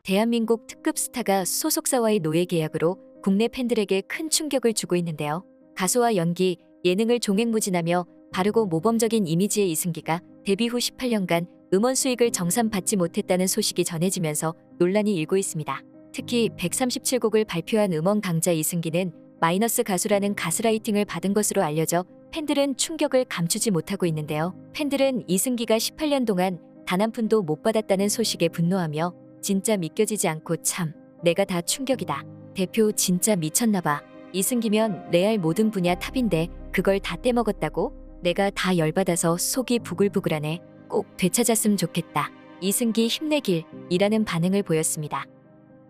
대한민국 특급 스타가 소속사와의 노예 계약으로 국내 팬들에게 큰 충격을 주고 있는데요. 가수와 연기, 예능을 종횡무진하며 바르고 모범적인 이미지의 이승기가 데뷔 후 18년간 음원 수익을 정산받지 못했다는 소식이 전해지면서 논란이 일고 있습니다. 특히 137곡을 발표한 음원 강자 이승기는 마이너스 가수라는 가스라이팅을 받은 것으로 알려져 팬들은 충격을 감추지 못하고 있는데요. 팬들은 이승기가 18년 동안 단 한 푼도 못 받았다는 소식에 분노하며 진짜 믿겨지지 않고 참 내가 다 충격이다. 대표 진짜 미쳤나봐. 이승기면 레알 모든 분야 탑인데 그걸 다 떼먹었다고? 내가 다 열받아서 속이 부글부글하네. 꼭 되찾았으면 좋겠다. 이승기 힘내길 이라는 반응을 보였습니다.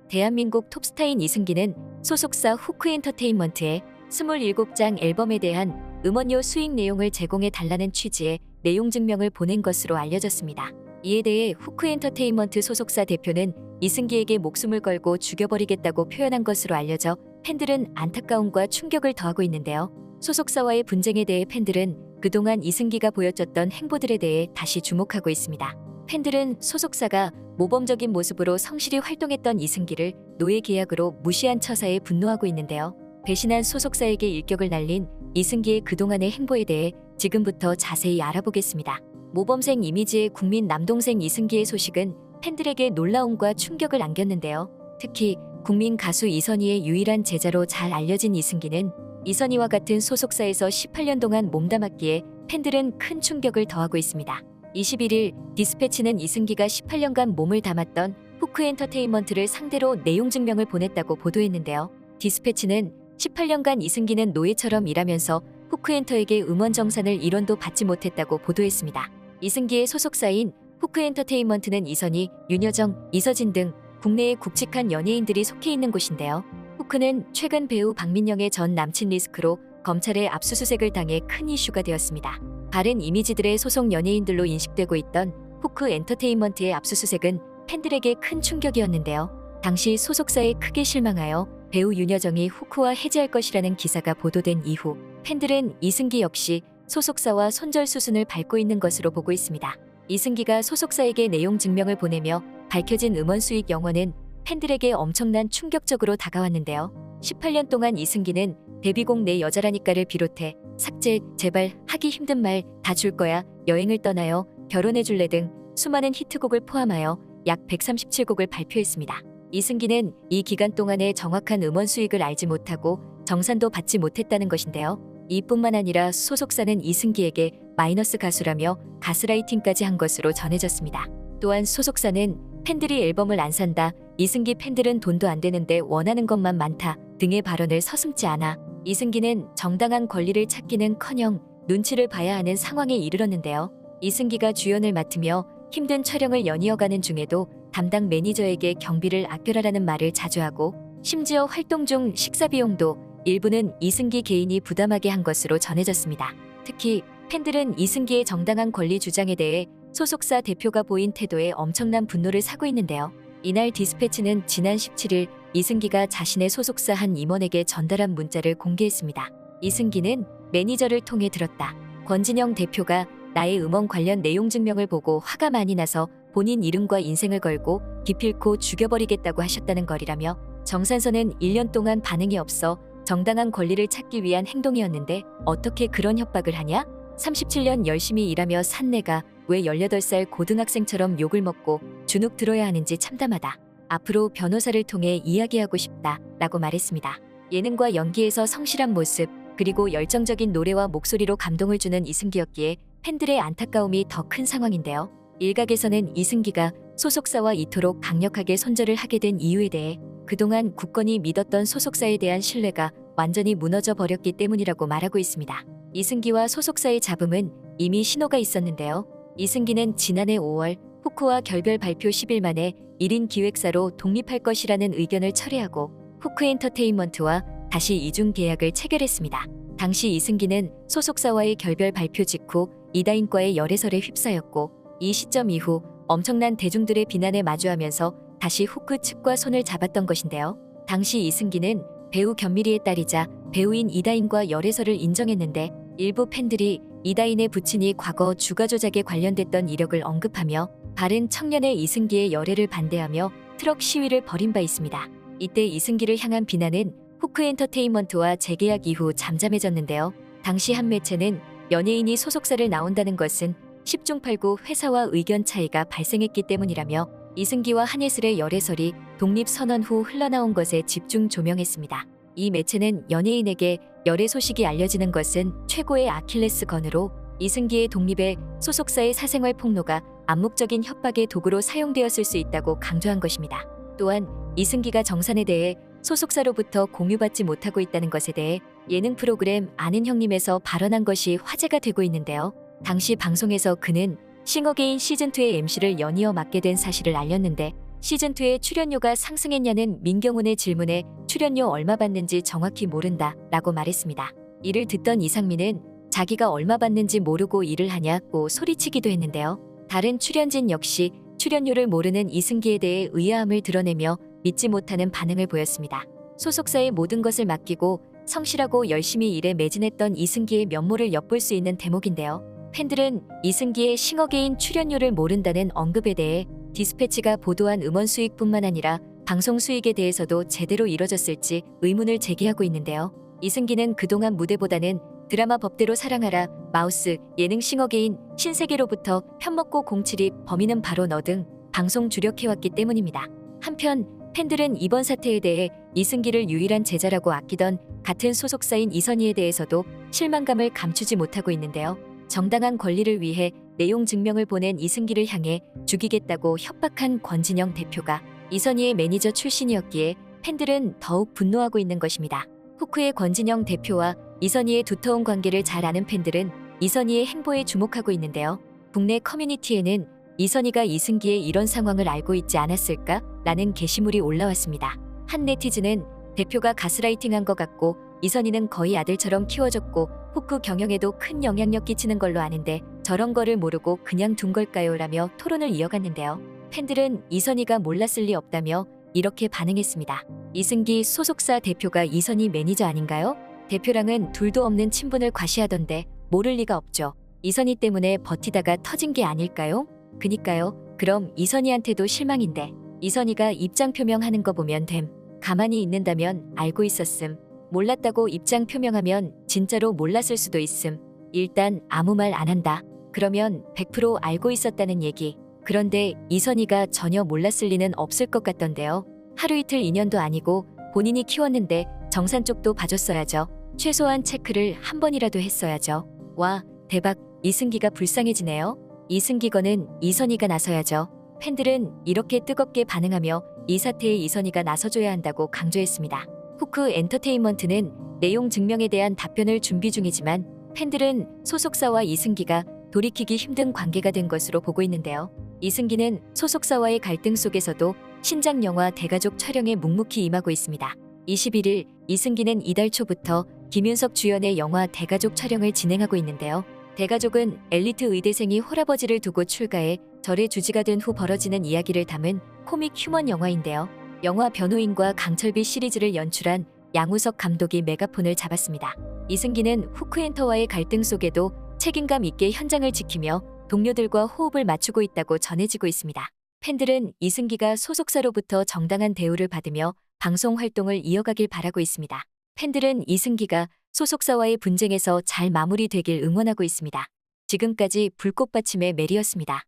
대한민국 톱스타인 이승기는 소속사 후크엔터테인먼트에 27장 앨범에 대한 음원료 수익 내용을 제공해 달라는 취지의 내용 증명을 보낸 것으로 알려졌습니다. 이에 대해 후크엔터테인먼트 소속사 대표는 이승기에게 목숨을 걸고 죽여버리겠다고 표현한 것으로 알려져 팬들은 안타까움과 충격을 더하고 있는데요. 소속사와의 분쟁에 대해 팬들은 그동안 이승기가 보여줬던 행보들에 대해 다시 주목하고 있습니다. 팬들은 소속사가 모범적인 모습으로 성실히 활동했던 이승기를 노예 계약으로 무시한 처사에 분노하고 있는데요. 배신한 소속사에게 일격을 날린 이승기의 그동안의 행보에 대해 지금부터 자세히 알아보겠습니다. 모범생 이미지의 국민 남동생 이승기의 소식은 팬들에게 놀라움과 충격을 안겼는데요. 특히 국민 가수 이선희의 유일한 제자로 잘 알려진 이승기는 이선희와 같은 소속사에서 18년 동안 몸담았기에 팬들은 큰 충격을 더하고 있습니다. 21일 디스패치는 이승기가 18년간 몸을 담았던 후크엔터테인먼트를 상대로 내용 증명을 보냈다고 보도했는데요. 디스패치는 18년간 이승기는 노예처럼 일하면서 후크엔터에게 음원 정산을 1원도 받지 못했다고 보도했습니다. 이승기의 소속사인 후크엔터테인먼트는 이선희, 윤여정, 이서진 등 국내의 굵직한 연예인들이 속해 있는 곳인데요. 후크는 최근 배우 박민영의 전 남친 리스크로 검찰의 압수수색을 당해 큰 이슈가 되었습니다. 바른 이미지들의 소속 연예인들로 인식되고 있던 후크엔터테인먼트의 압수수색은 팬들에게 큰 충격이었는데요. 당시 소속사에 크게 실망하여 배우 윤여정이 후크와 해지할 것이라는 기사가 보도된 이후 팬들은 이승기 역시 소속사와 손절수순을 밟고 있는 것으로 보고 있습니다. 이승기가 소속사에게 내용 증명을 보내며 밝혀진 음원 수익 영원은 팬들에게 엄청난 충격적으로 다가왔는데요. 18년 동안 이승기는 데뷔곡 내 여자라니까를 비롯해 삭제, 제발, 하기 힘든 말, 다 줄 거야, 여행을 떠나요, 결혼해줄래 등 수많은 히트곡을 포함하여 약 137곡을 발표했습니다. 이승기는 이 기간 동안의 정확한 음원 수익을 알지 못하고 정산도 받지 못했다는 것인데요. 이뿐만 아니라 소속사는 이승기에게 마이너스 가수라며 가스라이팅까지 한 것으로 전해졌습니다. 또한 소속사는 팬들이 앨범을 안 산다, 이승기 팬들은 돈도 안 되는데 원하는 것만 많다 등의 발언을 서슴지 않아 이승기는 정당한 권리를 찾기는커녕 눈치를 봐야 하는 상황에 이르렀는데요. 이승기가 주연을 맡으며 힘든 촬영을 연이어가는 중에도 담당 매니저에게 경비를 아껴라라는 말을 자주 하고 심지어 활동 중 식사 비용도 일부는 이승기 개인이 부담하게 한 것으로 전해졌습니다. 특히 팬들은 이승기의 정당한 권리 주장에 대해 소속사 대표가 보인 태도에 엄청난 분노를 사고 있는데요. 이날 디스패치는 지난 17일 이승기가 자신의 소속사 한 임원에게 전달한 문자를 공개했습니다. 이승기는 매니저를 통해 들었다. 권진영 대표가 나의 음원 관련 내용 증명을 보고 화가 많이 나서 본인 이름과 인생을 걸고 기필코 죽여버리겠다고 하셨다는 거리라며 정산서는 1년 동안 반응이 없어 정당한 권리를 찾기 위한 행동이었는데 어떻게 그런 협박을 하냐? 37년 열심히 일하며 산 내가 왜 18살 고등학생처럼 욕을 먹고 주눅 들어야 하는지 참담하다. 앞으로 변호사를 통해 이야기하고 싶다 라고 말했습니다. 예능과 연기에서 성실한 모습 그리고 열정적인 노래와 목소리로 감동을 주는 이승기였기에 팬들의 안타까움이 더 큰 상황인데요. 일각에서는 이승기가 소속사와 이토록 강력하게 손절을 하게 된 이유에 대해 그동안 굳건히 믿었던 소속사에 대한 신뢰가 완전히 무너져 버렸기 때문이라고 말하고 있습니다. 이승기와 소속사의 잡음은 이미 신호가 있었는데요. 이승기는 지난해 5월 후크와 결별 발표 10일 만에 1인 기획사로 독립할 것이라는 의견을 철회하고 후크엔터테인먼트와 다시 이중 계약을 체결했습니다. 당시 이승기는 소속사와의 결별 발표 직후 이다인과의 열애설에 휩싸였고 이 시점 이후 엄청난 대중들의 비난에 마주하면서 다시 후크 측과 손을 잡았던 것인데요. 당시 이승기는 배우 견미리의 딸이자 배우인 이다인과 열애설을 인정했는데 일부 팬들이 이다인의 부친이 과거 주가 조작에 관련됐던 이력을 언급하며 바른 청년의 이승기의 열애를 반대하며 트럭 시위를 벌인 바 있습니다. 이때 이승기를 향한 비난은 후크 엔터테인먼트와 재계약 이후 잠잠해졌는데요. 당시 한 매체는 연예인이 소속사를 나온다는 것은 10중 8구 회사와 의견 차이가 발생했기 때문이라며 이승기와 한예슬의 열애설이 독립선언 후 흘러나온 것에 집중 조명했습니다. 이 매체는 연예인에게 열애 소식이 알려지는 것은 최고의 아킬레스건으로 이승기의 독립에 소속사의 사생활 폭로가 암묵적인 협박의 도구로 사용되었을 수 있다고 강조한 것입니다. 또한 이승기가 정산에 대해 소속사로부터 공유받지 못하고 있다는 것에 대해 예능 프로그램 아는 형님에서 발언한 것이 화제가 되고 있는데요. 당시 방송에서 그는 싱어게인 시즌2의 MC를 연이어 맡게 된 사실을 알렸는데 시즌2의 출연료가 상승했냐는 민경훈의 질문에 출연료 얼마 받는지 정확히 모른다 라고 말했습니다. 이를 듣던 이상민은 자기가 얼마 받는지 모르고 일을 하냐고 소리치기도 했는데요. 다른 출연진 역시 출연료를 모르는 이승기에 대해 의아함을 드러내며 믿지 못하는 반응을 보였습니다. 소속사의 모든 것을 맡기고 성실하고 열심히 일에 매진했던 이승기의 면모를 엿볼 수 있는 대목인데요. 팬들은 이승기의 싱어게인 출연료를 모른다는 언급에 대해 디스패치가 보도한 음원 수익뿐만 아니라 방송 수익에 대해서도 제대로 이뤄졌을지 의문을 제기하고 있는데요. 이승기는 그동안 무대보다는 드라마 법대로 사랑하라, 마우스, 예능 싱어게인, 신세계로부터 편먹고 공칠입, 범인은 바로 너 등 방송 주력해왔기 때문입니다. 한편 팬들은 이번 사태에 대해 이승기를 유일한 제자라고 아끼던 같은 소속사인 이선희에 대해서도 실망감을 감추지 못하고 있는데요. 정당한 권리를 위해 내용 증명을 보낸 이승기를 향해 죽이겠다고 협박한 권진영 대표가 이선희의 매니저 출신이었기에 팬들은 더욱 분노하고 있는 것입니다. 후크의 권진영 대표와 이선희의 두터운 관계를 잘 아는 팬들은 이선희의 행보에 주목하고 있는데요. 국내 커뮤니티에는 이선희가 이승기의 이런 상황을 알고 있지 않았을까? 라는 게시물이 올라왔습니다. 한 네티즌은 대표가 가스라이팅한 것 같고 이선희는 거의 아들처럼 키워줬고 후크 경영에도 큰 영향력 끼치는 걸로 아는데 저런 거를 모르고 그냥 둔 걸까요? 라며 토론을 이어갔는데요. 팬들은 이선희가 몰랐을 리 없다며 이렇게 반응했습니다. 이승기 소속사 대표가 이선희 매니저 아닌가요? 대표랑은 둘도 없는 친분을 과시하던데 모를 리가 없죠. 이선희 때문에 버티다가 터진 게 아닐까요? 그니까요. 그럼 이선희한테도 실망인데 이선희가 입장 표명하는 거 보면 됨. 가만히 있는다면 알고 있었음. 몰랐다고 입장 표명하면 진짜로 몰랐을 수도 있음. 일단 아무 말 안 한다. 그러면 100% 알고 있었다는 얘기. 그런데 이선희가 전혀 몰랐을 리는 없을 것 같던데요. 하루 이틀 인연도 아니고 본인이 키웠는데 정산 쪽도 봐줬어야죠. 최소한 체크를 한 번이라도 했어야죠. 와, 대박. 이승기가 불쌍해지네요. 이승기건은 이선희가 나서야죠. 팬들은 이렇게 뜨겁게 반응하며 이 사태에 이선희가 나서줘야 한다고 강조했습니다. 후크 엔터테인먼트는 내용 증명에 대한 답변을 준비 중이지만 팬들은 소속사와 이승기가 돌이키기 힘든 관계가 된 것으로 보고 있는데요. 이승기는 소속사와의 갈등 속에서도 신작 영화 대가족 촬영에 묵묵히 임하고 있습니다. 21일 이승기는 이달 초부터 김윤석 주연의 영화 대가족 촬영을 진행하고 있는데요. 대가족은 엘리트 의대생이 홀아버지를 두고 출가해 절의 주지가 된 후 벌어지는 이야기를 담은 코믹 휴먼 영화인데요. 영화 변호인과 강철비 시리즈를 연출한 양우석 감독이 메가폰을 잡았습니다. 이승기는 후크엔터와의 갈등 속에도 책임감 있게 현장을 지키며 동료들과 호흡을 맞추고 있다고 전해지고 있습니다. 팬들은 이승기가 소속사로부터 정당한 대우를 받으며 방송 활동을 이어가길 바라고 있습니다. 팬들은 이승기가 소속사와의 분쟁에서 잘 마무리되길 응원하고 있습니다. 지금까지 불꽃받침의 메리였습니다.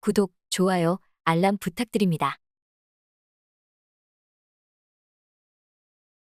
구독, 좋아요, 알람 부탁드립니다.